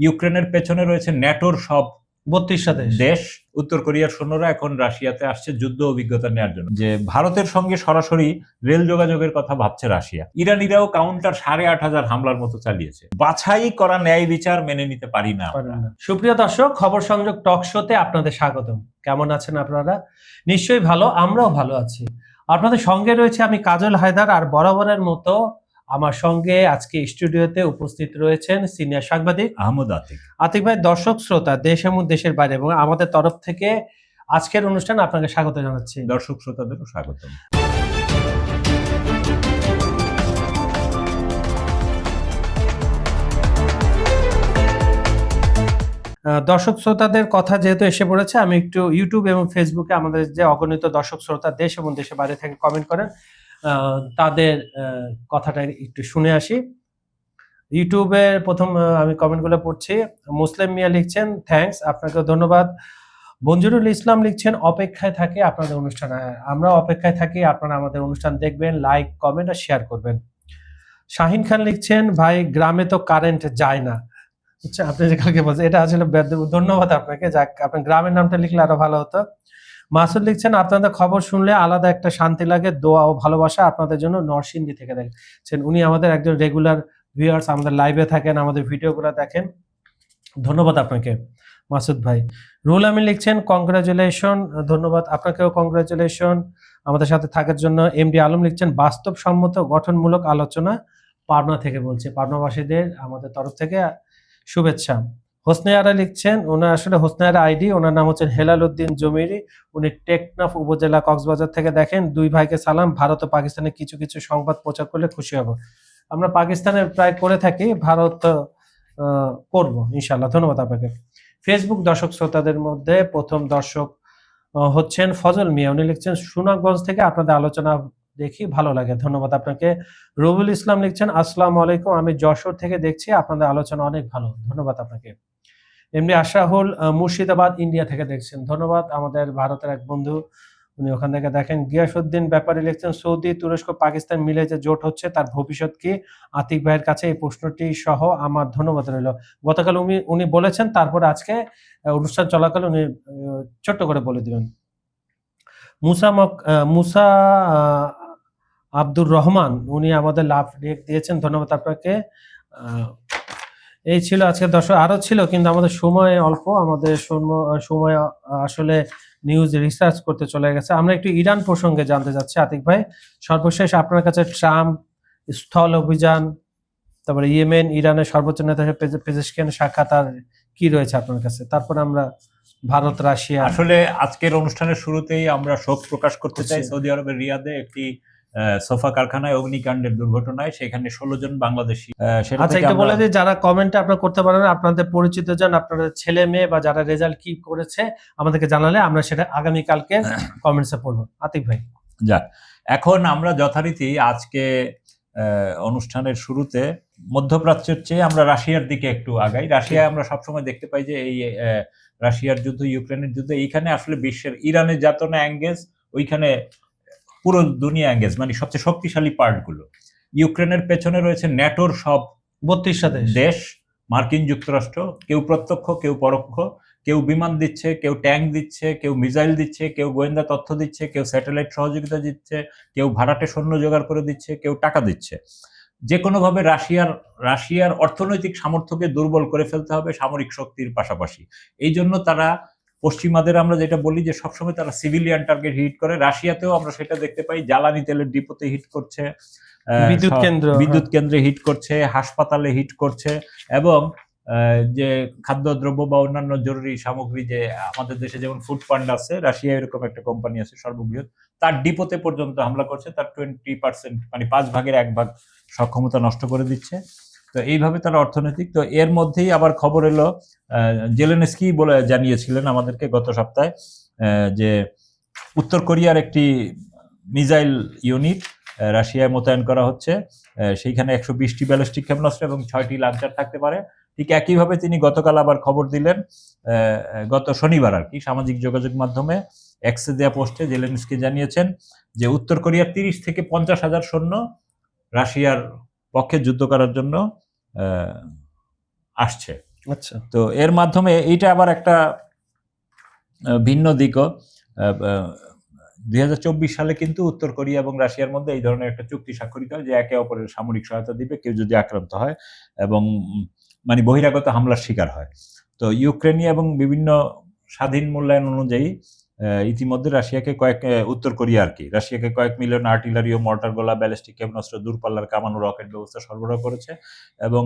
ইউক্রেনের পেছনে রয়েছে ন্যাটোর সব 32টা দেশ। উত্তর কোরিয়ার সৈন্যরা এখন রাশিয়াতে আসছে যুদ্ধ অভিজ্ঞতা নেওয়ার জন্য। যে ভারতের সঙ্গে সরাসরি রেল যোগাযোগের কথা ভাবছে রাশিয়া। ইরানিরাও কাউন্টার 8,500 হামলার মতো চালিয়েছে। বাছাই করা ন্যায় বিচার মেনে নিতে পারি না। সুপ্রিয় দর্শক, খবর সংযোগ টক শোতে আপনাদের স্বাগতম। কেমন আছেন আপনারা? নিশ্চয়ই ভালো, আমরাও ভালো আছি। আপনাদের সঙ্গে রয়েছে আমি কাজল হায়দার, আর বরাবরের মতো আমার সঙ্গে আজকে স্টুডিওতে উপস্থিত রয়েছেন সিনিয়র সাংবাদিক আহমদ আতিক। আতিক ভাই, দর্শক শ্রোতা দেশ এবং দেশের বাইরে এবং আমাদের তরফ থেকে আজকের অনুষ্ঠান আপনাকে স্বাগত জানাচ্ছি। দর্শক শ্রোতাদেরও স্বাগতম। দর্শক শ্রোতাদের কথা যেহেতু এসে পড়েছে, আমি একটু ইউটিউব এবং ফেসবুকে আমাদের যে অগণিত দর্শক শ্রোতা দেশ এবং দেশের বাইরে থেকে কমেন্ট করেন, তাদের কথাটা একটু শুনে আসি। ইউটিউবের প্রথম আমি কমেন্টগুলো পড়ছি। মুসলিম মিয়া লিখছেন, থ্যাঙ্কস, আপনাকে ধন্যবাদ। মঞ্জুরুল ইসলাম লিখছেন, অপেক্ষায় থাকি আপনাদের অনুষ্ঠান। আমরা অপেক্ষায় থাকি, আপনারা আমাদের অনুষ্ঠান দেখবেন, লাইক কমেন্ট আর শেয়ার করবেন। শাহিন খান লিখছেন, ভাই গ্রামে তো কারেন্ট যায় না। আচ্ছা, আপনি যে কালকে বলছেন এটা আসলে ধন্যবাদ আপনাকে। যাক, আপনার গ্রামের নামটা লিখলে আরো ভালো হতো। মাসুদ লিখছেন, আপনাদের খবর শুনলে আলাদা একটা শান্তি লাগে, দোয়া ও ভালোবাসা আপনাদের জন্য নরসিংদী থেকে দেখছেন। উনি আমাদের একজন রেগুলার ভিউয়ার্স, আমাদের লাইভে থাকেন, আমাদের ভিডিওগুলো দেখেন। ধন্যবাদ আপনাকে মাসুদ ভাই। রুল আমিন লিখছেন, কংগ্রাচুলেশন, ধন্যবাদ আপনাকেও, কংগ্রাচুলেশন আমাদের সাথে থাকার জন্য। এমডি আলম লিখছেন, বাস্তবসম্মত গঠনমূলক আলোচনা, পাবনা থেকে বলছে। পাবনাবাসীদের আমাদের তরফ থেকে শুভেচ্ছা। হোসনে আরা লিখছেন, ওনার আসলে হোসনে আরা আইডি, ওনার নাম হচ্ছেন হেলাল উদ্দিন জমিরি, উনি টেকনাফ উপজেলা কক্সবাজার থেকে দেখেন। দুই ভাইকে সালাম, ভারত ও পাকিস্তানের কিছু কিছু সংবাদ প্রচার করলে খুশি হব। আমরা পাকিস্তানের প্রায় করে থাকি, ভারত করবো ইনশাল্লাহ। ধন্যবাদ আপনাকে। ফেসবুক দর্শক শ্রোতাদের মধ্যে প্রথম দর্শক হচ্ছেন ফজল মিয়া, উনি লিখছেন, সুনামগঞ্জ থেকে আপনাদের আলোচনা দেখি, ভালো লাগে, ধন্যবাদ আপনাকে। রবিউল ইসলাম লিখছেন, আসসালামু আলাইকুম, আমি যশোর থেকে দেখছি, আপনাদের আলোচনা অনেক ভালো, ধন্যবাদ আপনাকে। এমনি আশরাফুল মুর্শিদাবাদ ইন্ডিয়া থেকে দেখছেন, ধন্যবাদ, আমাদের ভারতের এক বন্ধু, উনি ওখান থেকে দেখেন। গিয়াসউদ্দিন ব্যাপারী লিখছেন, সৌদি, তুরস্ক, পাকিস্তান মিলে যে জোট হচ্ছে তার ভবিষ্যৎ কি? আতিক ভাইয়ের কাছে এই প্রশ্নটি সহ আমার ধন্যবাদ রইল। গতকাল উনি বলেছেন, তারপরে আজকে অনুষ্ঠান চলাকালে উনি ছোট্ট করে বলে দিবেন। মুসা আব্দুর রহমান, উনি আমাদের লাভ দিয়েছেন, ধন্যবাদ আপনাকে। এই ছিল আজকে দর্শক, আরো ছিল কিন্তু আমাদের সময় অল্প, আমাদের সময় আসলে নিউজ রিসার্চ করতে চলে গেছে। আমরা একটু ইরান প্রসঙ্গে জানতে যাচ্ছি আতিক ভাই। সর্বশেষ আপনার কাছে ট্রাম্প স্থল অভিযান, তারপরে ইয়েমেন, ইরানের সর্বোচ্চ নেতা পেজেশকিয়ান সাক্ষাৎ, আর কি রয়েছে আপনার কাছে? তারপর আমরা ভারত রাশিয়া। আসলে আজকের অনুষ্ঠানের শুরুতেই আমরা শোক প্রকাশ করতে চাই সৌদি আরবের রিয়াদে একটি সোফা কারখানায় অগ্নিকাণ্ডের দুর্ঘটনায় সেখানে 16 জন বাংলাদেশি। আচ্ছা, একটু বলে দিই, যারা কমেন্টে আপনারা করতে পারেন, আপনাদের পরিচিত জন, আপনাদের ছেলে মেয়ে বা যারা রেজাল্ট কি করেছে আমাদেরকে জানালে আমরা সেটা আগামী কালকে কমেন্টসে পড়বো। আতিক ভাই, যাক, এখন আমরা যথারীতি আজকে অনুষ্ঠানের শুরুতে মধ্যপ্রাচ্যের চেয়ে আমরা রাশিয়ার দিকে একটু আগাই। রাশিয়ায় আমরা সবসময় দেখতে পাই যে এই রাশিয়ার যুদ্ধ, ইউক্রেনের যুদ্ধ, এইখানে আসলে বিশ্বের ইরানের যাতনা এঙ্গেজ, ওইখানে পুরো দুনিয়া এঙ্গেজ, মানে সবচেয়ে শক্তিশালী পার্টগুলো। ইউক্রেনের পেছনে রয়েছে ন্যাটোর সব 32টা দেশ, মার্কিন যুক্তরাষ্ট্র, কেউ প্রত্যক্ষ কেউ পরোক্ষ, কেউ বিমান দিচ্ছে, কেউ ট্যাঙ্ক দিচ্ছে, কেউ মিসাইল দিচ্ছে, কেউ গোয়েন্দা তথ্য দিচ্ছে, কেউ স্যাটেলাইট সহযোগিতা দিচ্ছে, কেউ ভাড়াটে সৈন্য জোগাড় করে দিচ্ছে, কেউ টাকা দিচ্ছে। যে কোনোভাবে রাশিয়ার অর্থনৈতিক সামর্থ্যকে দুর্বল করে ফেলতে হবে সামরিক শক্তির পাশাপাশি। এই জন্য তারা পশ্চিমাদের আমরা যেটা বলি যে সবসময় তারা সিভিলিয়ান টার্গেট হিট করে। রাশিয়াতেও আমরা সেটা দেখতে পাই, জ্বালানি তেলের ডিপোতে হিট করছে, বিদ্যুৎ কেন্দ্রে হিট করছে, হাসপাতালে হিট করছে, এবং যে খাদ্যদ্রব্য বা অন্যান্য জরুরি সামগ্রী, যে আমাদের দেশে যেমন ফুড ফান্ড আছে, রাশিয়া এরকম একটা কোম্পানি আছে সর্ববৃহৎ, তার ডিপোতে পর্যন্ত হামলা করছে। তার 20%, মানে 5 ভাগের 1 ভাগ সক্ষমতা নষ্ট করে দিচ্ছে। তো এইভাবে তারা অর্থনৈতিক। তো এর মধ্যেই আবার খবর এলো, জেলেনস্কি বলে জানিয়েছিলেন আমাদেরকে গত সপ্তাহে যে উত্তর কোরিয়ার একটি মিসাইল ইউনিট রাশিয়ায় মোতায়েন করা হচ্ছে। সেইখানে 120টি ব্যালিস্টিক ক্ষেপণাস্ত্র এবং 6টি লাঞ্চার থাকতে পারে। ঠিক একইভাবে তিনি গতকাল আবার খবর দিলেন, গত শনিবার আর কি, সামাজিক যোগাযোগ মাধ্যমে এক্সে দেয়া পোস্টে জেলেনস্কি জানিয়েছেন যে উত্তর কোরিয়ার 30 থেকে 50 হাজার সৈন্য রাশিয়ার পক্ষে যুদ্ধ করার জন্য আসছে। আচ্ছা, তো এর মাধ্যমে এইটা আবার একটা ভিন্ন দিকও। 2024 সালে কিন্তু উত্তর কোরিয়া এবং রাশিয়ার মধ্যে এই ধরনের একটা চুক্তি স্বাক্ষরিত হয় যে একে অপরের সামরিক সহায়তা দিবে কেউ যদি আক্রান্ত হয় এবং মানে বহিরাগত হামলার শিকার হয়। তো ইউক্রেনি এবং বিভিন্ন স্বাধীন মূল্যায়ন অনুযায়ী ইতিমধ্যে উত্তর কোরিয়া আর কি রাশিয়াকে কয়েক মিলিয়ন আর্টিলারি ও মর্টার গোলা, ব্যালিস্টিক ক্ষেপণাস্ত্র, দূরপাল্লার কামান ও রকেট ব্যবস্থা সরবরাহ করেছে এবং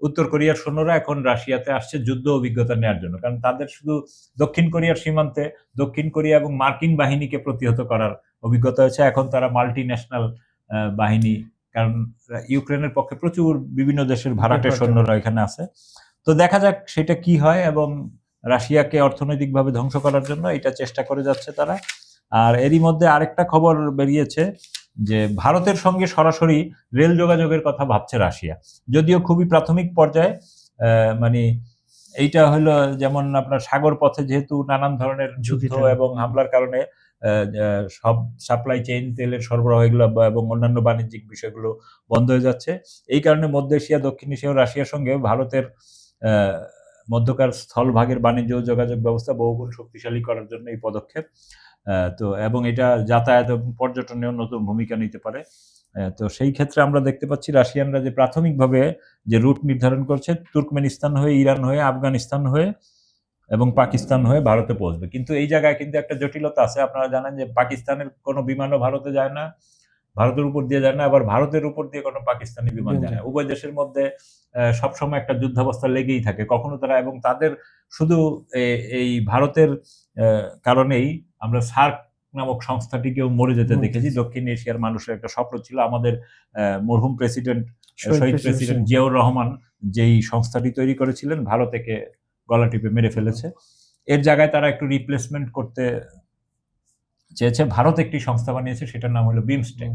উত্তর কোরিয়ার সৈন্যরা এখন রাশিয়াতে আসছে যুদ্ধ অভিজ্ঞতা নেওয়ার জন্য, কারণ তাদের শুধু দক্ষিণ কোরিয়ার সীমান্তে দক্ষিণ কোরিয়া এবং মার্কিন বাহিনীকে প্রতিহত করার অভিজ্ঞতা হয়েছে। এখন তারা মাল্টি ন্যাশনাল বাহিনী, কারণ ইউক্রেনের পক্ষে প্রচুর বিভিন্ন দেশের ভাড়াটে সৈন্যরা এখানে আছে। তো দেখা যাক সেটা কি হয়, এবং রাশিয়াকে অর্থনৈতিকভাবে ধ্বংস করার জন্য এটা চেষ্টা করে যাচ্ছে তারা। আর এরই মধ্যে আরেকটা খবর বেরিয়েছে যে ভারতের সঙ্গে সরাসরি রেল যোগাযোগের কথা ভাবছে রাশিয়া, যদিও খুবই প্রাথমিক পর্যায়ে। মানে এইটা হলো যেমন আপনার সাগর পথে যেহেতু নানান ধরনের যুদ্ধ এবং হামলার কারণে সব সাপ্লাই চেইন, তেলের সরবরাহ এগুলো এবং অন্যান্য বাণিজ্যিক বিষয়গুলো বন্ধ হয়ে যাচ্ছে। এই কারণে মধ্য এশিয়া, দক্ষিণ এশিয়া ও রাশিয়ার সঙ্গে ভারতের মধ্যকার স্থলভাগের বাণিজ্য ও যোগাযোগ ব্যবস্থা বহুগুণ শক্তিশালী করার জন্য এই পদক্ষেপ। তো এবং এটা যাতায়াত এবং পর্যটনেও নতুন ভূমিকা নিতে পারে। তো সেই ক্ষেত্রে আমরা দেখতে পাচ্ছি রাশিয়ানরা যে প্রাথমিকভাবে যে রুট নির্ধারণ করছে তুর্কমেনিস্তান হয়ে, ইরান হয়ে, আফগানিস্তান হয়ে এবং পাকিস্তান হয়ে ভারতে পৌঁছবে। কিন্তু এই জায়গায় কিন্তু একটা জটিলতা আছে। আপনারা জানেন যে পাকিস্তানের কোনো বিমানও ভারতে যায় না, ভারতের উপর দিয়ে যায় না, আবার ভারতের উপর দিয়ে কোনো পাকিস্তানি বিমান যায় না। উভয় দেশের মধ্যে সবসময় একটা যুদ্ধাবস্থা লেগেই থাকে। কখনো তারা, এবং তাদের শুধু এই ভারতের কারণেই আমরা সার্ক নামক সংস্থাটিকেও মরে যেতে দেখেছি। দক্ষিণ এশিয়ার মানুষের একটা স্বপ্ন ছিল। আমাদের মরহুম প্রেসিডেন্ট, শহীদ প্রেসিডেন্ট জিয়াউর রহমান যেই সংস্থাটি তৈরি করেছিলেন, ভারতকে গলা টিপে মেরে ফেলেছে। এর জায়গায় তারা একটু রিপ্লেসমেন্ট করতে চেয়েছে। ভারত একটি সংস্থা বানিয়েছে, সেটার নাম হলো বিমস্টেক।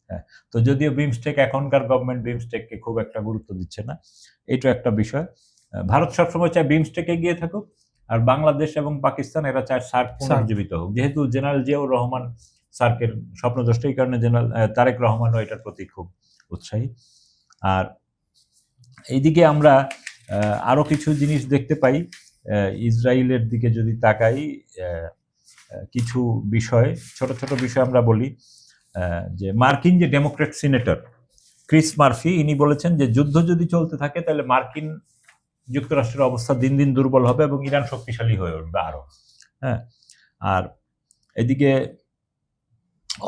হ্যাঁ, তো যদিও বিমস্টেক, এখনকার গভর্নমেন্ট বিমস্টেককে খুব একটা গুরুত্ব দিচ্ছে না, এটা একটা বিষয়। ভারত সবসময় চায় বিমস্টেক এগিয়ে থাকুক, আর বাংলাদেশ এবং পাকিস্তান এরা চায় সার্ক পুনর্জীবিত হোক। যেহেতু জেনারেল জিয়াউর রহমান সার্কের স্বপ্নদ্রষ্টা, এই কারণে জেনারেল তারেক রহমানও এটার প্রতি খুব উৎসাহী। আর এইদিকে আমরা আরো কিছু জিনিস দেখতে পাই। ইসরায়েলের দিকে যদি তাকাই, কিছু বিষয়, ছোট ছোট বিষয় আমরা বলি। যে মার্কিন যে ডেমোক্রেট সিনেটর ক্রিস মার্ফি, ইনি বলেছেন যে যুদ্ধ যদি চলতে থাকে তাহলে মার্কিন যুক্তরাষ্ট্রের অবস্থা দিন দিন দুর্বল হবে এবং ইরান শক্তিশালী হয়ে উঠবে আরো। হ্যাঁ, আর এদিকে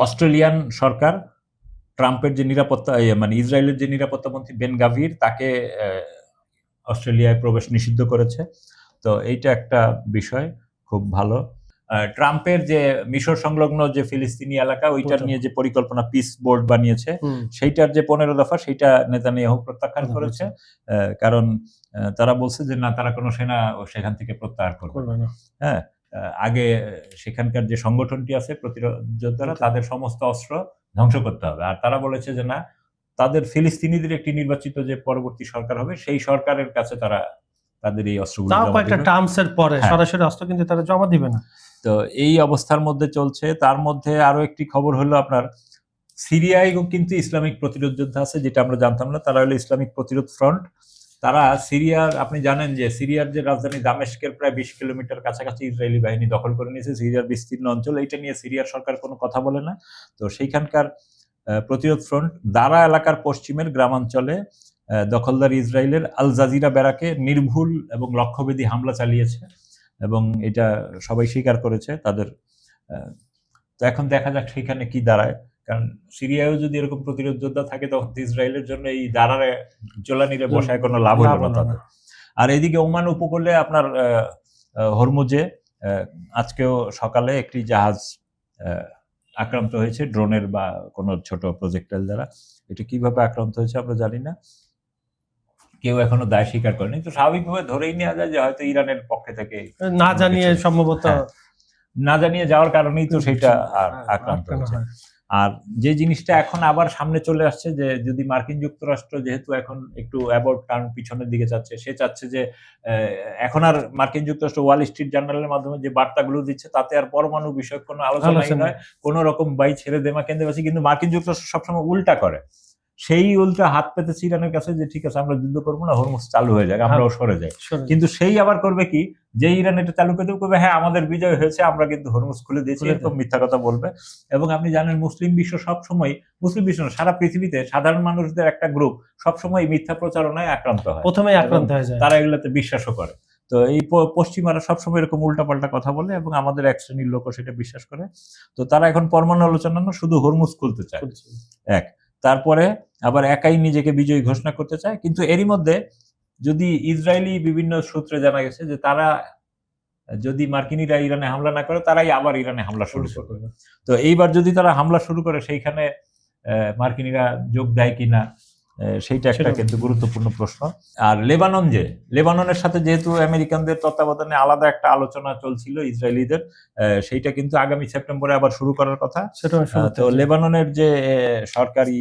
অস্ট্রেলিয়ান সরকার ট্রাম্পের যে নিরাপত্তা, মানে ইসরায়েলের যে নিরাপত্তামন্ত্রী বেন গাভির, তাকে অস্ট্রেলিয়ায় প্রবেশ নিষিদ্ধ করেছে। তো এইটা একটা বিষয় খুব ভালো। ট্রাম্পের যে মিশর সংলগ্ন যে ফিলিস্তিনি এলাকা, ওইটার নিয়ে যে পরিকল্পনা পিস বোর্ড বানিয়েছে, সেইটার যে 15 দফা, সেইটা নেতানিয়াহু প্রত্যাখ্যান করেছে। কারণ তারা বলছে যে না, তারা কোনো সেনা সেখান থেকে প্রত্যাহার করবে না। হ্যাঁ, আগে সেখানকার যে সংগঠনটি আছে প্রতিরোধ যোদ্ধারা, তাদের সমস্ত অস্ত্র ধ্বংস করতে হবে। আর তারা বলেছে যে না, তাদের ফিলিস্তিনিদের একটি নির্বাচিত যে পরবর্তী সরকার হবে, সেই সরকারের কাছে তারা তাদের এই অস্ত্রগুলো জমা দিবে। টার্মসের পরে সরাসরি অস্ত্র কিন্তু তারা জমা দিবে না। তো এই অবস্থার মধ্যে চলছে। তার মধ্যে আরো একটি খবর হলো আপনার সিরিয়ায় কিন্তু ইসলামিক প্রতিরোধ যোদ্ধা আছে, যেটা আমরা জানতাম না। তারা হলো ইসলামিক প্রতিরোধ ফ্রন্ট। তারা সিরিয়ার, আপনি জানেন যে সিরিয়ার যে রাজধানী দামেস্কের প্রায় 20 কিলোমিটার কাছাকাছি ইসরায়েলি বাহিনী দখল করে নিয়েছে। সিরিয়ার বিস্তীর্ণ অঞ্চল, এইটা নিয়ে সিরিয়ার সরকার কোনো কথা বলে না। তো সেইখানকার প্রতিরোধ ফ্রন্ট দারা এলাকার পশ্চিমের গ্রামাঞ্চলে দখলদার ইসরায়েলের আল জাজিরা ব্যারাকে নির্ভুল এবং লক্ষ্যভেদী হামলা চালিয়েছে, এবং এটা সবাই স্বীকার করেছে তাদের। তো এখন দেখা যাক সেখানে কি দাঁড়ায়, কারণ সিরিয়ায়ও যদি এরকম প্রতিরোধ যোদ্ধা থাকে, তখন ইসরায়েলের জন্য এই দাঁড়ারে জোলানিরে বসায় কোনো লাভ হলো না তাদের। আর এদিকে ওমান উপকূলে আপনার হরমুজে আজকেও সকালে একটি জাহাজ আক্রান্ত হয়েছে ড্রোনের বা কোনো ছোট প্রজেক্টাইল দ্বারা। এটা কিভাবে আক্রান্ত হয়েছে আমরা জানি না, কেউ এখনো দায় স্বীকার করেনি। তো স্বাভাবিকভাবে ধরেই নেওয়া যায় যে হয়তো ইরানের পক্ষে থেকে না জানিয়ে, সম্ভবত না জানিয়ে যাওয়ার কারণেই তো সেটা আক্রান্ত হয়েছে। আর যে জিনিসটা এখন আবার সামনে চলে আসছে, যে যদি মার্কিন যুক্তরাষ্ট্র যেহেতু এখন একটু অ্যাবাউট টার্ন পিছনের দিকে যাচ্ছে, সে চাচ্ছে যে এখন আর মার্কিন যুক্তরাষ্ট্র ওয়াল স্ট্রিট জার্নালের মাধ্যমে যে বার্তাগুলো দিচ্ছে, তাতে আর পরমাণু বিষয়ক কোনো আলোচনাই নয়, কোন রকম বাই ছেড়ে দেমা কেন্দ্রে আছে। কিন্তু মার্কিন যুক্তরাষ্ট্র সবসময় উল্টা করে, সেই উল্টা হাত পেতেছে ইরানের কাছে যে ঠিক আছে আমরা যুদ্ধ করবো না, হরমুজ চালু হয়ে যাক, আমরাও সরে যাই। কিন্তু সেই আবার করবে কি, যে ইরান এটা চালু করে করবে হ্যাঁ আমাদের বিজয় হয়েছে, আমরা কিন্তু হরমুজ খুলে দিয়েছি, এরকম মিথ্যা কথা বলবে। এবং আপনি জানেন মুসলিম বিশ্ব সবসময়, মুসলিম বিশ্ব সারা পৃথিবীতে সাধারণ মানুষদের একটা গ্রুপ সবসময় মিথ্যা প্রচারণায় আক্রান্ত হয়, প্রথমেই আক্রান্ত হয়ে যায়, তারা এগুলোতে বিশ্বাসও করে। তো এই পশ্চিমারা সবসময় এরকম উল্টাপাল্টা কথা বলে এবং আমাদের এক শ্রেণীর লোকও সেটা বিশ্বাস করে। তো তারা এখন পরমাণু আলোচনা না, শুধু হরমুজ খুলতে চায় এক, তারপরে আবার একাই নিজেকে বিজয়ী ঘোষণা করতে চায়। কিন্তু এরই মধ্যে যদি ইসরায়েলি বিভিন্ন সূত্রে জানা গেছে যে তারা যদি মার্কিনিরা ইরানে হামলা না করে, তারাই আবার ইরানে হামলা শুরু করবে। তো এইবার যদি তারা হামলা শুরু করে, সেইখানে মার্কিনিরা যোগ দেয় কিনা সেইটা একটা কিন্তু গুরুত্বপূর্ণ প্রশ্ন। আর লেবাননের সাথে যেহেতু আমেরিকানদের তত্ত্বাবধানে আলাদা একটা আলোচনা চলছিল ইসরায়েলিদের, সেইটা কিন্তু আগামী সেপ্টেম্বরে আবার শুরু করার কথা। তো লেবাননের যে সরকারি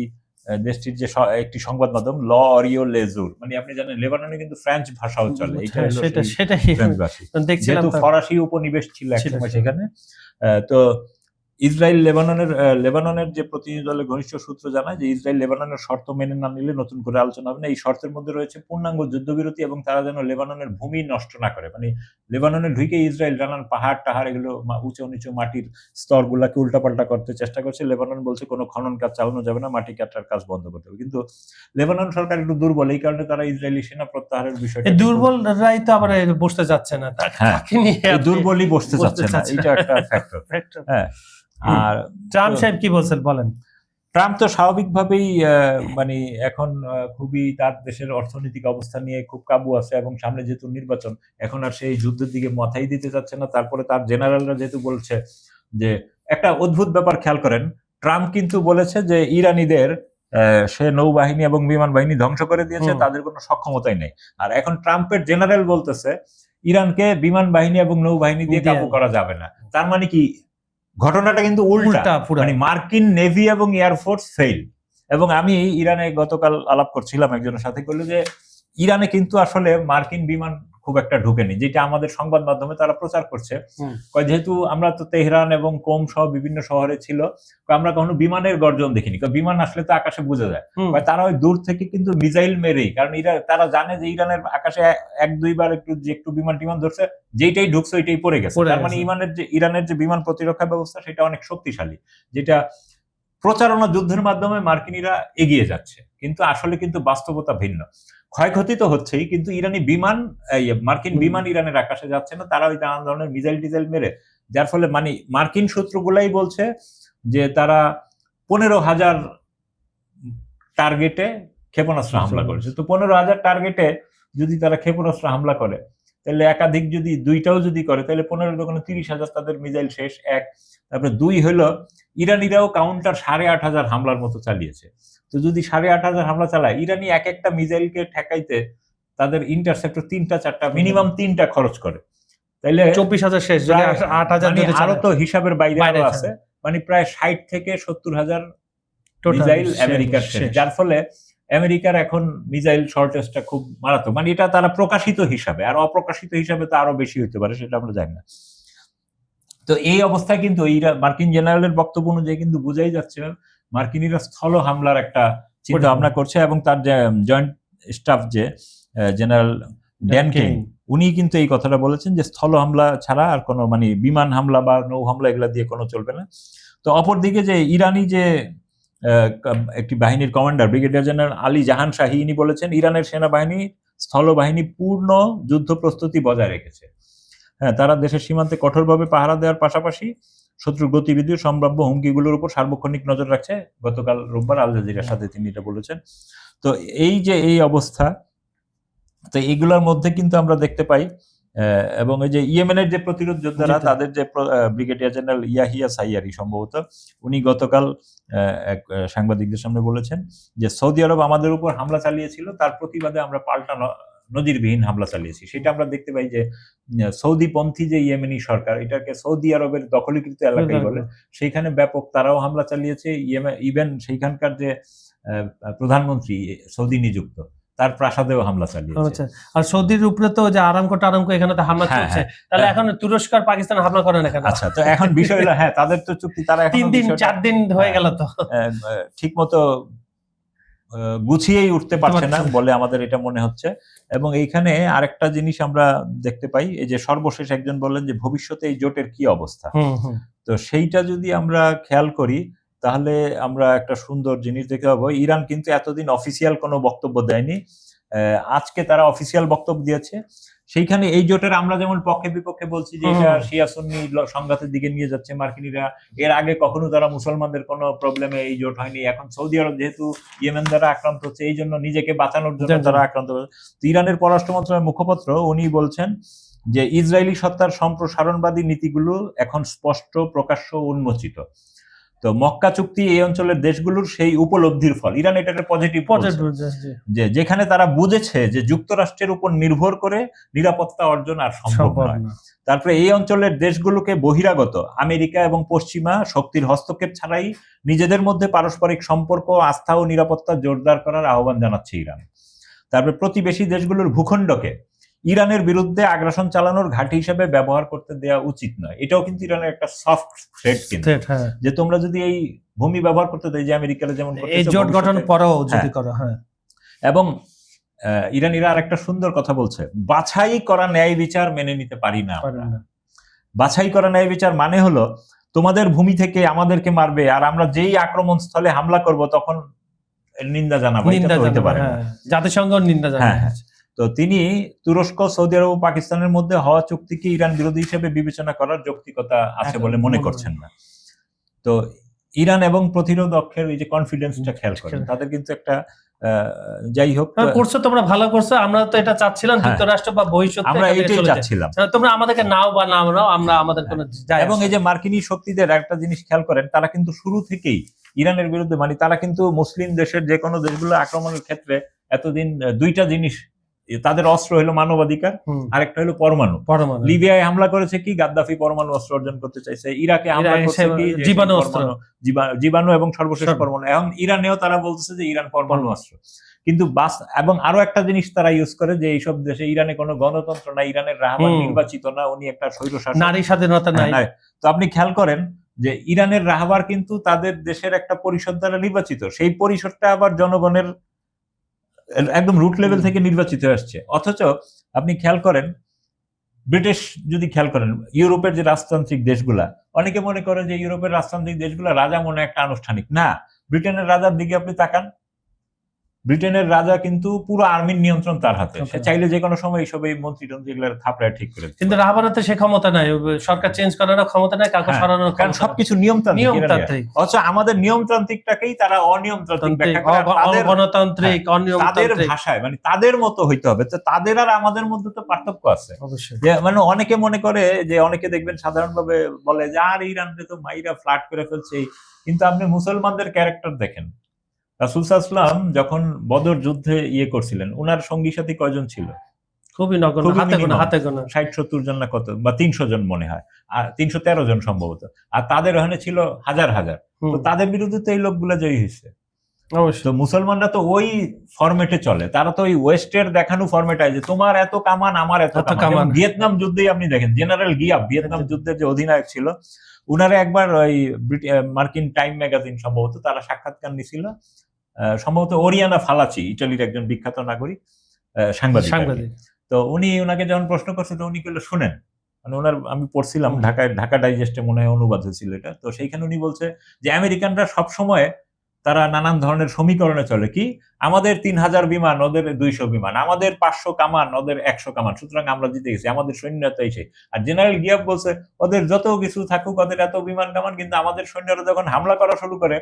দেশটির যে একটি সংবাদ মাধ্যম ল অরিও লেজুর, মানে আপনি জানেন লেবাননে কিন্তু ফ্রেঞ্চ ভাষাও চলে, যেহেতু ফরাসি উপনিবেশ ছিল একসময় সেখানে। তো ইসরায়েল লেবাননের যে প্রতিনিধি দলের ঘনিষ্ঠ সূত্র জানায় যে ইসরায়েল লেবাননের শর্ত মেনে না নিলে নতুন করে আলোচনা হবে না। এই শর্তের মধ্যে রয়েছে পূর্ণাঙ্গ যুদ্ধবিরতি এবং তারা যেন লেবাননের ভূমি নষ্ট না করে। মানে লেবাননে ঢুকে ইসরায়েল নানান পাহাড় টাহাড় এগুলো উঁচু নিচু মাটির স্তরগুলাকে উল্টাপাল্টা করতে চেষ্টা করছে। লেবানন বলছে কোনো খনন কাজ চালানো যাবে না, মাটি কাটার কাজ বন্ধ করতে হবে। কিন্তু লেবানন সরকার একটু দুর্বল, এই কারণে তারা ইসরায়েলি সেনা প্রত্যাহারের বিষয়টা, দুর্বলরাই তো আবার বসতে যাচ্ছে না, দুর্বলই বসতে যাচ্ছে না, এটা একটা ফ্যাক্টর। হ্যাঁ, আর ট্রাম্প সাহেব কি বলছেন বলেন? ট্রাম্প তো স্বাভাবিকভাবেই মানে এখন খুবই তার দেশের অর্থনৈতিক অবস্থা নিয়ে খুব কাবু আছে এবং সামনে যেহেতু নির্বাচন, এখন আর সেই যুদ্ধের দিকে মাথাই দিতে চাচ্ছে না। তারপরে তার জেনারেলরা যেহেতু বলছে যে, একটা অদ্ভুত ব্যাপার খেয়াল করেন, ট্রাম্প কিন্তু বলেছে যে ইরানিদের সে নৌবাহিনী এবং বিমান বাহিনী ধ্বংস করে দিয়েছে, তাদের কোনো সক্ষমতাই নেই। আর এখন ট্রাম্পের জেনারেল বলতেছে ইরানকে বিমান বাহিনী এবং নৌবাহিনী দিয়ে কাবু করা যাবে না। তার মানে কি, ঘটনাটা কিন্তু উল্টা, মানে মার্কিন নেভি এবং এয়ারফোর্স ফেইল। এবং আমি ইরানে গতকাল আলাপ করছিলাম একজনের সাথে, বললো যে ইরানে কিন্তু আসলে মার্কিন বিমান খুব একটা ঢুকেনি, যেটা আমাদের সংবাদ মাধ্যমে তারা প্রচার করছে। যেহেতু আমরা তো তেহরান এবং কোম সহ বিভিন্ন শহরে ছিল, আমরা কখনো বিমানের গর্জন দেখিনি, বিমান আসলে তো আকাশে বোঝা যায়। তারা ওই দূর থেকে কিন্তু মিসাইল মেরেই, কারণ তারা জানে যে ইরানের আকাশে এক দুইবার একটু বিমান টিমান ধরছে, যেটাই ঢুকছে ওইটাই পড়ে গেছে। তার মানে ইরানের যে বিমান প্রতিরক্ষা ব্যবস্থা সেটা অনেক শক্তিশালী, যেটা প্রচারণা যুদ্ধের মাধ্যমে মার্কিনীরা এগিয়ে যাচ্ছে। কিন্তু আসলে কিন্তু বাস্তবতা ভিন্ন। ক্ষয়ক্ষতি তো হচ্ছেই, কিন্তু মার্কিন বিমান ইরানের আকাশে যাচ্ছে না, তারা ওই নানান ধরনের মিসাইল টিজাইল মেরে, যার ফলে মানে মার্কিন সূত্রগুলাই বলছে যে তারা 15,000 টার্গেটে ক্ষেপণাস্ত্র হামলা করেছে। তো 15,000 টার্গেটে যদি তারা ক্ষেপণাস্ত্র হামলা করে, তাহলে একাধিক যদি দুইটাও যদি করে, তাহলে 15 দোকানে 30,000 তাদের মিসাইল শেষ, এক। তারপরে দুই হলো ইরানিরাও কাউন্টার 8,500 হামলার মতো চালিয়েছে। তো যদি 8,500 হামলা চালায়, ইরানি এক একটা মিসাইলকে ঠেকাইতে তাদের ইন্টারসেপ্টর 3টা-4টা মিনিমাম 3টা খরচ করে, তাইলে 24,000 শেষ, 8,000 আরো তো হিসাবের বাইরে আছে, মানে প্রায় 60 থেকে 70,000 মিসাইল আমেরিকার শেষ। যার ফলে আমেরিকার এখন মিসাইল শর্টেজটা খুব মারাত্মক। মানে এটা তারা প্রকাশিত হিসাবে, আর অপ্রকাশিত হিসাবে তো আরো বেশি হতে পারে, সেটা আমরা জানি না। তো এই অবস্থায় কিন্তু মার্কিন জেনারেলের বক্তব্য অনুযায়ী কিন্তু বোঝাই যাচ্ছে মার্কিনীরা স্থল হামলার একটা চিন্তা ভাবনা করছে। এবং তার যে জয়েন্ট স্টাফ যে জেনারেল ড্যান কেইন, উনি কিন্তু এই কথাটা বলেছেন যে স্থল হামলা ছাড়া আর কোনো, মানে বিমান হামলা বা নৌ হামলা এগুলা দিয়ে কোনো চলবে না। তো অপরদিকে যে ইরানি যে একটি বাহিনীর কমান্ডার ব্রিগেডিয়ার জেনারেল আলী জাহান শাহী, ইনি বলেছেন ইরানের সেনাবাহিনী স্থলবাহিনী পূর্ণ যুদ্ধ প্রস্তুতি বজায় রেখেছে। হ্যাঁ, তারা দেশের সীমান্তে কঠোরভাবে পাহারা দেওয়ার পাশাপাশি শত্রুর গতিবিধি ও সম্ভাব্য হুমকিগুলোর উপর সার্বক্ষণিক নজর রাখছে। গতকাল রোববার আল জাজিরার সাথে তিনি এটা বলেছেন। তো এই যে এই অবস্থা, তো এইগুলোর মধ্যে কিন্তু আমরা দেখতে পাই, এবং ওই যে ইয়েমেনের যে প্রতিরোধ যোদ্ধারা, তাদের যে ব্রিগেডিয়ার জেনারেল ইয়াহিয়া সাইয়ারি সম্ভবত, উনি গতকাল এক সাংবাদিকদের সামনে বলেছেন যে সৌদি আরব আমাদের উপর হামলা চালিয়েছিল, তার প্রতিবাদে আমরা পাল্টা নজিরবিহীন হামলা চালিয়েছি। সেটা আমরা দেখতে পাই যে সৌদিপন্থী যে ইয়েমেনি সরকার, এটাকে সৌদি আরবের দখলীকৃত এলাকায় বলে, সেইখানে ব্যাপক তারাও হামলা চালিয়েছে। ইভেন সেইখানকার যে প্রধানমন্ত্রী সৌদি নিযুক্ত, তার প্রাসাদেও হামলা চালিয়েছে। আর সৌদির উপরে তো যে আরামকো এখানে তো হামলা চলছে, তাহলে এখন তুরস্ক আর পাকিস্তান হামলা করে না কেন? আচ্ছা, তো এখন বিষয় হলো, হ্যাঁ তাদের তো চুক্তি, তারা 3 দিন 4 দিন হয়ে গেল, তো ঠিক মতো গুছিয়েই উঠতে পারছে না বলে আমাদের এটা মনে হচ্ছে। এবং এইখানে আরেকটা জিনিস আমরা দেখতে পাই, এই যে সর্বশেষ একজন বললেন যে ভবিষ্যতে এই জোটের কি অবস্থা। তো সেইটা যদি আমরা খেয়াল করি তাহলে আমরা একটা সুন্দর জিনিস দেখতে পাবো। ইরান কিন্তু এতদিন অফিসিয়াল কোনো বক্তব্য দেয়নি, আজকে তারা অফিসিয়াল বক্তব্য দিয়েছে। সেইখানে এই জোটের আমরা যেমন পক্ষে বিপক্ষে বলছি যে এটা শিয়া সুন্নি সংঘাতের দিকে নিয়ে যাচ্ছে মার্কিনীরা, এর আগে কখনো তারা মুসলমানদের কোনো প্রবলেমে এই জোট হয়নি। এখন সৌদি আরব যেহেতু ইয়েমেন দ্বারা আক্রান্ত হচ্ছে, এই জন্য নিজেকে বাঁচানোর জন্য তারা আক্রান্ত হচ্ছে। ইরানের পররাষ্ট্র মন্ত্রণালয়ের মুখপাত্র উনি বলছেন যে ইসরায়েলি সত্তার সম্প্রসারণবাদী নীতিগুলো এখন স্পষ্ট, প্রকাশ্য, উন্মোচিত। তো মক্কা চুক্তি এই অঞ্চলের দেশগুলোর সেই উপলব্ধির ফল। ইরান এটাকে পজিটিভ, যে যেখানে তারা বুঝেছে যে যুক্তরাষ্ট্রের উপর নির্ভর করে নিরাপত্তা অর্জন আর সম্ভব নয়। তারপরে এই অঞ্চলের দেশগুলোকে বহিরাগত আমেরিকা এবং পশ্চিমা শক্তির হস্তক্ষেপ ছাড়াই নিজেদের মধ্যে পারস্পরিক সম্পর্ক, আস্থা ও নিরাপত্তা জোরদার করার আহ্বান জানাচ্ছে ইরান। তারপরে প্রতিবেশী দেশগুলোর ভূখণ্ডকে ইরানের বিরুদ্ধে আগ্রাসন চালানোর ঘাঁটি হিসেবে ব্যবহার করতে দেওয়া উচিত নয়। এটাও কিন্তু ইরানের একটা সফট থ্রেট, কিন্তু যে তোমরা যদি এই ভূমি ব্যবহার করতে দেয়, যে আমেরিকার যেমন এই জোট গঠন পরেও যদি করো। এবং ইরানিরা আরেকটা সুন্দর কথা বলছে, বাছাই করা ন্যায় বিচার মেনে নিতে পারি না। বাছাই করা ন্যায় বিচার মানে হলো তোমাদের ভূমি থেকে আমাদেরকে মারবে, আর আমরা যেই আক্রমণ স্থলে হামলা করব তখন নিন্দা জানাবো, এটা হতে পারে না। জাতিসংঘ নিন্দা জানায়। তো তিনি তুরস্ক, সৌদি আরব ও পাকিস্তানের মধ্যে হওয়া চুক্তিকে ইরান বিরোধী হিসেবে বিবেচনা করার যৌক্তিকতা আছে বলে মনে করছেন না। তো ইরান এবং প্রতিরোধ অক্ষের এই যে কনফিডেন্সটা খেয়াল করেন, তাদের কিন্তু একটা যাই হোক করছো, তোমরা ভালো করছো, আমরা তো এটা চাচ্ছিলাম যুক্তরাষ্ট্র বা ভবিষ্যতে আমরা এটাই চাচ্ছিলাম, তোমরা আমাদেরকে নাও বা নাও নাও, আমরা আমাদের কোনো যায়। এবং এই যে মার্কিনী শক্তিদের একটা জিনিস খেয়াল করেন, তারা কিন্তু শুরু থেকেই ইরানের বিরুদ্ধে, মানে তারা কিন্তু মুসলিম দেশের যে কোনো দেশগুলো আক্রমণের ক্ষেত্রে এতদিন দুইটা জিনিস, তাদের অস্ত্র হলো মানবাধিকার, আরেকটা হলো পরমাণু। লিবিয়ায় হামলা করেছে কি, গাদ্দাফি পরমাণু অস্ত্র অর্জন করতে চাইছে। ইরাকে হামলা করেছে কি, জীবাণু এবং সর্বশেষ পরমাণু। এখন ইরানেও তারা বলতেছে যে ইরান পরমাণু অস্ত্র। কিন্তু এবং আরো একটা জিনিস তারা ইউজ করে যে এইসব দেশে ইরানে কোনো গণতন্ত্র না, ইরানের রাহবার নির্বাচিত না, উনি একটা স্বৈরশাসক, নারী স্বাধীনতা নাই। তো আপনি খেয়াল করেন যে ইরানের রাহবার কিন্তু তাদের দেশের একটা পরিষদ দ্বারা নির্বাচিত, সেই পরিষদটা আবার জনগণের একদম রুট লেভেল থেকে নির্বাচিত আসছে। অথচ আপনি খেয়াল করেন, ব্রিটিশ যদি খেয়াল করেন, ইউরোপের যে রাজতান্ত্রিক দেশগুলা, অনেকে মনে করে যে ইউরোপের রাজতান্ত্রিক দেশগুলা রাজা মনে একটা আনুষ্ঠানিক না। ব্রিটেনের রাজার দিকে আপনি তাকান, ব্রিটেনের রাজা কিন্তু পুরো আর্মির নিয়ন্ত্রণ তার হাতে, সে চাইলে যে কোনো সময় এইসব এই মন্ত্রী টন্ত্রী এগুলো থাপড়ায় ঠিক করে। কিন্তু রাহবারাতে সে ক্ষমতা নাই, সরকার চেঞ্জ করার ক্ষমতা নাই, কাউকে সরানোর, কারণ সবকিছু নিয়মতান্ত্রিক। অথচ আমাদের নিয়মতান্ত্রিকটাকেই তারা অনিয়মতান্ত্রিক ব্যাখ্যা করে, গণতান্ত্রিক, তাদের ভাষায়, মানে তাদের মতো হইতে হবে। তো তাদের আর আমাদের মধ্যে তো পার্থক্য আছে অবশ্যই। মানে অনেকে মনে করে যে, অনেকে দেখবেন সাধারণভাবে বলে যে আর ইরানকে তো মাইরা ফ্ল্যাট করে ফেলছে, কিন্তু আপনি মুসলমানদের ক্যারেক্টার দেখেন। রাসূল সাল্লাল্লাহু আলাইহি ওয়াসাল্লাম যখন বদর যুদ্ধে করছিলেন, উনার সঙ্গী সাথী কয়জন ছিল? খুবই নগণ্য, হাতে গোনা 60-70 জন না কত, বা 300 জন মনে হয়, আর 313 জন সম্ভবত। আর তাদের ওখানে ছিল হাজার হাজার। তো তাদের বিরুদ্ধে তো এই লোকগুলা জয়ী হয়েছে। তো মুসলমানরা তো ওই ফরম্যাটে চলে, তারা তো ওই ওয়েস্টের দেখানো ফরম্যাটে, যে তোমার এত কামান, আমার এত কামান। ভিয়েতনাম যুদ্ধেই আপনি দেখেন, জেনারেল গিয়াব ভিয়েতনাম যুদ্ধের যে অধিনায়ক ছিল, উনারে একবার ওই মার্কিন টাইম ম্যাগাজিন সম্ভবত তারা সাক্ষাৎকার নিছিল, সম্ভবত ওরিয়ানা ফালাচি, ইটালির একজন বিখ্যাত নাগরিক সাংবাদিক। তো উনি ওনাকে যখন প্রশ্ন করছে, তো উনি বলল শুনেন, মানে ওনার আমি পড়ছিলাম ঢাকা ডাইজেস্টে মনে হয় অনুবাদ হয়েছিল এটা। তো সেইখানে উনি বলছে যে আমেরিকানরা সবসময় তারা নানান ধরনের সমীকরণে চলে, কি আমাদের 3000 বিমান, ওদের 200 বিমান, আমাদের 500 কামান, ওদের 100 কামান, সুতরাং আমরা জিতে গেছি, আমাদের সৈন্য এত এসে। আর জেনারেল গিয়াব বলছে ওদের যত কিছু থাকুক, ওদের এত বিমান কামান, কিন্তু আমাদের সৈন্যরা যখন হামলা করা শুরু করে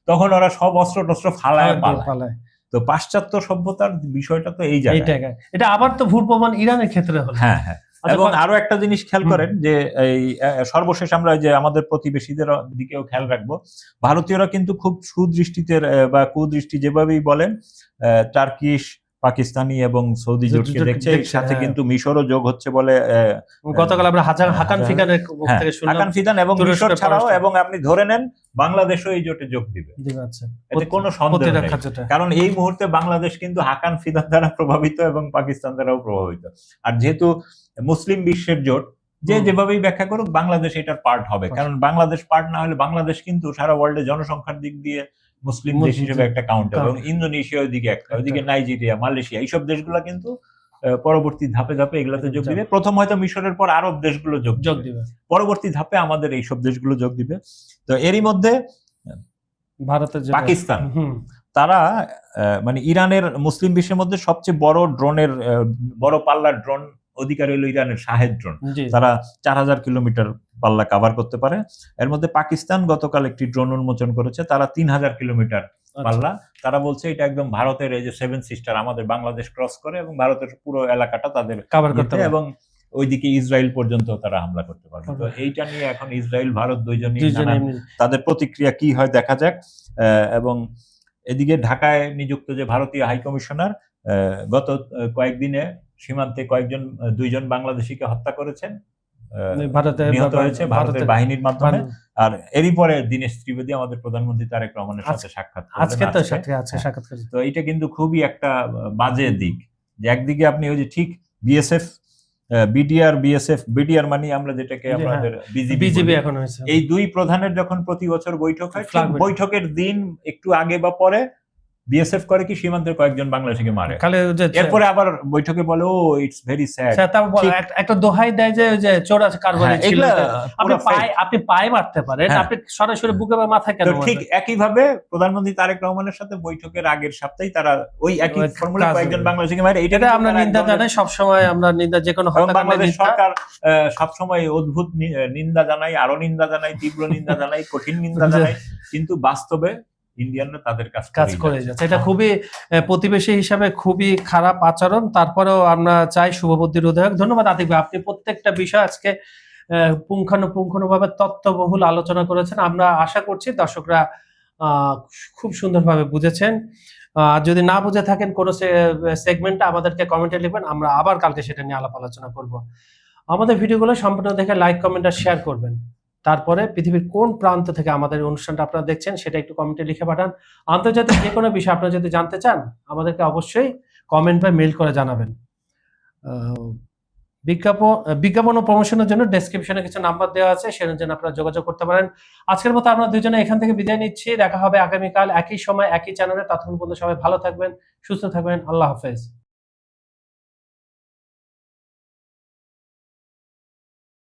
তখন ওরা সব অস্ত্র টস্ত্র ফালায় পালায়। তো পাশ্চাত্য সভ্যতার বিষয়টা তো এই জায়গায়। এটা আবার তো ভুল প্রমাণ ইরানের ক্ষেত্রে হলো। হ্যাঁ হ্যাঁ। এবং আরো একটা জিনিস খেয়াল করেন যে এই সর্বশেষ আমরা যে আমাদের প্রতিবেশীদের দিকেও খেয়াল রাখবো। ভারতীয়রা কিন্তু খুব সুদৃষ্টিতে বা কুদৃষ্টি যেভাবেই বলেন, টার্কিশ, পাকিস্তানি এবং সৌদি জোটকে দেখছে, এর সাথে কিন্তু মিশরও যোগ হচ্ছে বলে গতকাল আমরা হাকান ফিদানের মুখ থেকে শুনলাম। হাকান ফিদান এবং মিশর ছাড়াও, এবং আপনি ধরে নেন বাংলাদেশও এই জোটে যোগ দিবে, এতে কোনো সন্দেহ নেই। কারণ এই মুহূর্তে বাংলাদেশ কিন্তু হাকান ফিদান দ্বারা প্রভাবিত এবং পাকিস্তান দ্বারাও প্রভাবিত। আর যেহেতু মুসলিম বিশ্বের জোট, যে যেভাবেই ব্যাখ্যা করুক, বাংলাদেশ এটার পার্ট হবে। কারণ বাংলাদেশ পার্ট না হলে বাংলাদেশ কিন্তু সারা ওয়ার্ল্ডে জনসংখ্যার দিক দিয়ে মুসলিম দেশ হিসেবে একটা কাউন্ট হবে, এবং ইন্দোনেশিয়া ওইদিকে একটা, ওইদিকে নাইজেরিয়া, মালয়েশিয়া, এইসব দেশগুলো কিন্তু পরবর্তী ধাপে ধাপে এগুলাতে যোগ দিবে। প্রথম হয়তো মিশরের পর আরব দেশগুলো যোগ দিবে, পরবর্তী ধাপে আমাদের এইসব দেশগুলো যোগ দিবে। তো এরই মধ্যে ভারতের পাকিস্তান, তারা মানে ইরানের মুসলিম বিশ্বের মধ্যে সবচেয়ে বড় ড্রোনের বড় পাল্লার ড্রোন অধিকারী হলো ইরানের শাহেদ ড্রোন। তারা 4000 কিলোমিটার পাল্লা কভার করতে পারে। এর মধ্যে পাকিস্তান গতকাল একটি ড্রোন উন্মোচন করেছে, তারা 3000 কিলোমিটার পাল্লা। তারা বলছে এটা একদম ভারতের এই যে 7 সিস্টার আমাদের বাংলাদেশ ক্রস করে, এবং ভারতের পুরো এলাকাটা তাদের কভার করতে, এবং ওইদিকে ইসরায়েল পর্যন্ত তারা হামলা করতে পারবে। তো এইটা নিয়ে এখন ইসরায়েল ভারত দুইজনই তাদের প্রতিক্রিয়া কি হয় দেখা যাক। এবং এদিকে ঢাকায় নিযুক্ত যে ভারতীয় হাই কমিশনার গত কয়েকদিনে সীমান্তে দুইজন বাংলাদেশিকে হত্যা করেছেন, নিহত হয়েছে ভারতের বাহিনীর মাধ্যমে। আর এরই পরে দীনেশ ত্রিবেদী আমাদের প্রধানমন্ত্রী তারেক রহমানের সাথে সাক্ষাৎ করেছেন। তো এটা কিন্তু খুবই একটা বাজে দিক, যে একদিকে আপনি ওই যে ঠিক বিএসএফ, বিডিআর, বিএসএফ, বিডিআর মানে আমরা যেটাকে আমাদের বিজিবি এখন হয়েছে, এই দুই প্রধানের যখন প্রতি বছর বৈঠক হয়, বৈঠকের দিন একটু আগে বা পরে বিএসএফ করে কি সীমান্তের কয়েকজন বাংলাদেশিকে মারে, এরপরে আবার বৈঠকে বলে ও ইটস ভেরি স্যাড, একটা দোহাই দেয় যে চোর আছে কারবারি ছিল, আপনি পায়ে মারতে পারেন, আপনি সরাসরি বুকে বা মাথায় কেন? ঠিক একইভাবে প্রধানমন্ত্রী তারেক রহমানের সাথে বৈঠকের আগের সপ্তাহে তারা ওই একই ফর্মুলা কয়েকজন বাংলাদেশিকে মারে। এটা আমরা নিন্দা জানাই, সবসময় আমরা নিন্দা, যে কোনো বাংলাদেশ সরকার সবসময় অদ্ভুত নিন্দা জানাই, আরো নিন্দা জানাই, তীব্র নিন্দা জানাই, কঠিন নিন্দা জানাই, কিন্তু বাস্তবে ইন্ডিয়ানরা তাদের কাজ করে যাচ্ছে। এটা খুবই প্রতিবেশী হিসাবে খুবই খারাপ আচরণ। তারপরেও আমরা চাই শুভবুদ্ধির উদয় হোক। ধন্যবাদ আতিক ভাই, আপনি প্রত্যেকটা বিষয় আজকে পুঙ্খানুপুঙ্খানুভাবে তত্ত্ববহুল আলোচনা করেছেন। আমরা আশা করছি দর্শকরা খুব সুন্দরভাবে বুঝেছেন। যদি না বুঝে থাকেন কোনো সেগমেন্টে আমাদেরকে কমেন্টে লিখবেন, আমরা আবার কালকে সেটা নিয়ে আলাপ আলোচনা করব। আমাদের ভিডিওগুলো সম্পূর্ণ দেখে লাইক, কমেন্ট আর শেয়ার করবেন। তারপরে পৃথিবীর কোন প্রান্ত থেকে আমাদের অনুষ্ঠানটা আপনারা দেখছেন সেটা একটু কমেন্টে লিখে পাঠান। আন্তর্জাতিক যে কোনো বিষয় আপনারা যদি জানতে চান আমাদেরকে অবশ্যই কমেন্ট বা মেইল করে জানাবেন। বিজ্ঞাপন ও প্রমোশনের জন্য ডেসক্রিপশনে কিছু নাম্বার দেওয়া আছে, সেটার জন্য আপনারা যোগাযোগ করতে পারেন। আজকের মতো আমরা দুজনে এখান থেকে বিদায় নিচ্ছি। দেখা হবে আগামীকাল একই সময় একই চ্যানেলে। ততক্ষণ পর্যন্ত সবাই ভালো থাকবেন, সুস্থ থাকবেন। আল্লাহ হাফেজ।